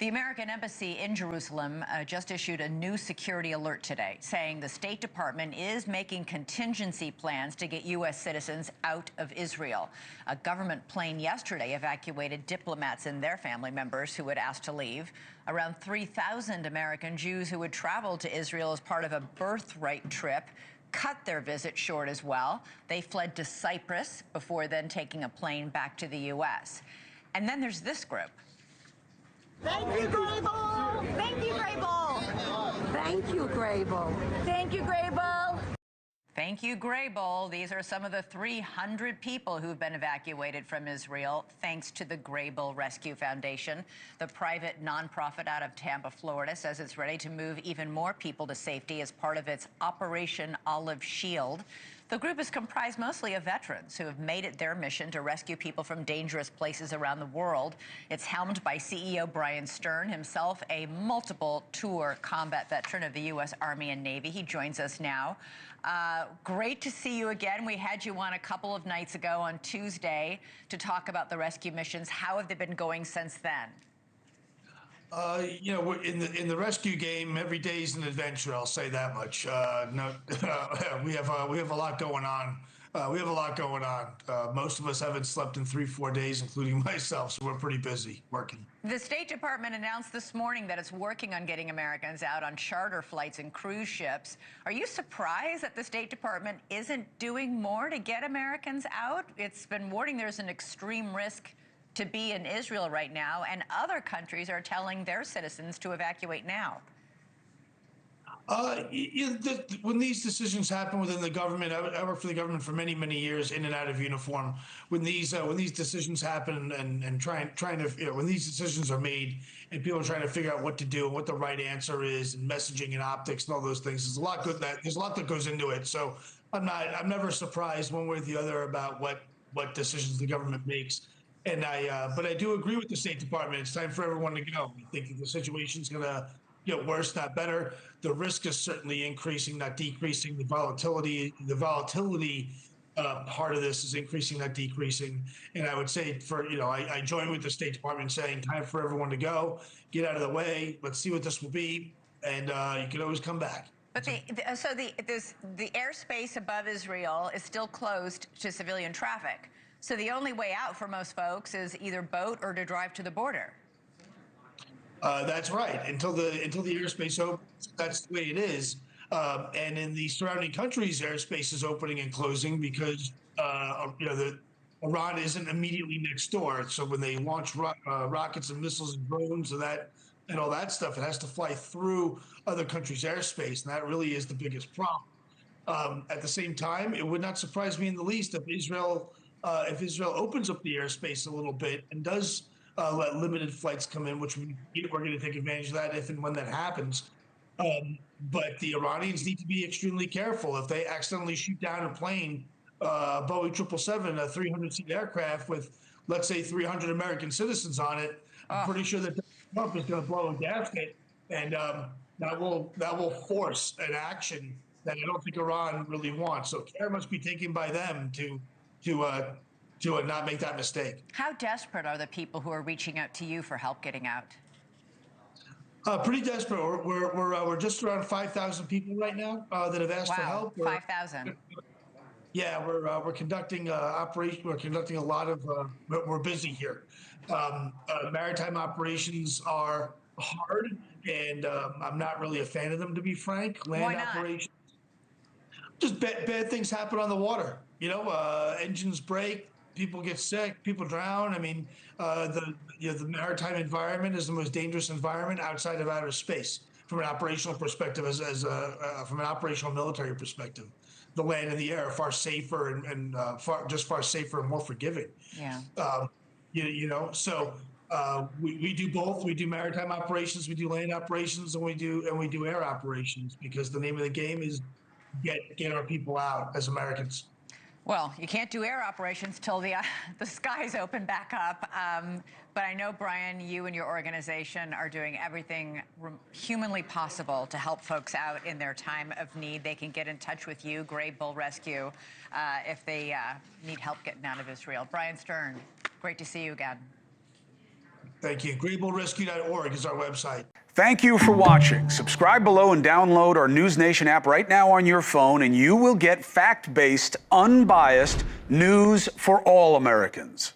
The American Embassy in Jerusalem just issued a new security alert today, saying the State Department is making contingency plans to get U.S. citizens out of Israel. A government plane yesterday evacuated diplomats and their family members who had asked to leave. Around 3,000 American Jews who had traveled to Israel as part of a birthright trip cut their visit short as well. They fled to Cyprus before then taking a plane back to the U.S. And then there's this group. Thank you, Greybel! Thank you, Greybel! Thank you, Greybel. Thank you, Greybel! Thank you, Greybel. These are some of the 300 people who've been evacuated from Israel thanks to the Greybel Rescue Foundation. The private nonprofit out of Tampa, Florida, says it's ready to move even more people to safety as part of its Operation Olive Shield. The group is comprised mostly of veterans who have made it their mission to rescue people from dangerous places around the world. It's helmed by CEO Bryan Stern, himself a multiple-tour combat veteran of the U.S. Army and Navy. He joins us now. Great to see you again. We had you on a couple of nights ago on Tuesday to talk about the rescue missions. How have they been going since then? You know, in the rescue game, every day is an adventure. I'll say that much. No, we have a lot going on. Most of us haven't slept in 3-4 days, including myself, so we're pretty busy working. The State Department announced this morning that it's working on getting Americans out on charter flights and cruise ships. Are you surprised that the State Department isn't doing more to get Americans out? It's been warning there's an extreme risk to be in Israel right now, and other countries are telling their citizens to evacuate now. When these decisions happen within the government, I worked for the government for many, many years in and out of uniform. When these decisions happen and trying to, when these decisions are made and people are trying to figure out what to do and what the right answer is and messaging and optics and all those things, there's a lot that goes into it. So I'm never surprised one way or the other about what decisions the government makes. And but I do agree with the State Department. It's time for everyone to go. I think that the situation's going to get worse, not better. The risk is certainly increasing, not decreasing. The volatility part of this is increasing, not decreasing. And I would say, I join with the State Department saying, time for everyone to go, get out of the way. Let's see what this will be, and you can always come back. But the airspace above Israel is still closed to civilian traffic. So the only way out for most folks is either boat or to drive to the border. That's right. Until the airspace opens, that's the way it is. And in the surrounding countries, airspace is opening and closing because Iran isn't immediately next door. So when they launch rockets and missiles and drones and all that stuff, it has to fly through other countries' airspace, and that really is the biggest problem. At the same time, it would not surprise me in the least if Israel opens up the airspace a little bit and does let limited flights come in, which we're going to take advantage of that if and when that happens. But the Iranians need to be extremely careful. If they accidentally shoot down a plane, Boeing 777, a 300-seat aircraft with, let's say, 300 American citizens on it, I'm pretty sure that Trump is going to blow a gasket, and that will force an action that I don't think Iran really wants. So care must be taken by them to not make that mistake. How desperate are the people who are reaching out to you for help getting out? Pretty desperate. We're just around 5,000 people right now that have asked for help. 5,000. Yeah, we're conducting operation. We're conducting a lot of. We're busy here. Maritime operations are hard, and I'm not really a fan of them, to be frank. Land operations. Just bad things happen on the water. Engines break, people get sick, people drown. I mean, the maritime environment is the most dangerous environment outside of outer space from an operational perspective, from an operational military perspective. The land and the air are far safer and far safer and more forgiving. Yeah. So we do both. We do maritime operations, we do land operations, and we do air operations, because the name of the game is get our people out as Americans. Well, you can't do air operations till the skies open back up. But I know, Bryan, you and your organization are doing everything humanly possible to help folks out in their time of need. They can get in touch with you, Greybel Rescue, if they need help getting out of Israel. Bryan Stern, great to see you again. Thank you. GreybelRescue.org is our website. Thank you for watching. Subscribe below and download our NewsNation app right now on your phone, and you will get fact-based, unbiased news for all Americans.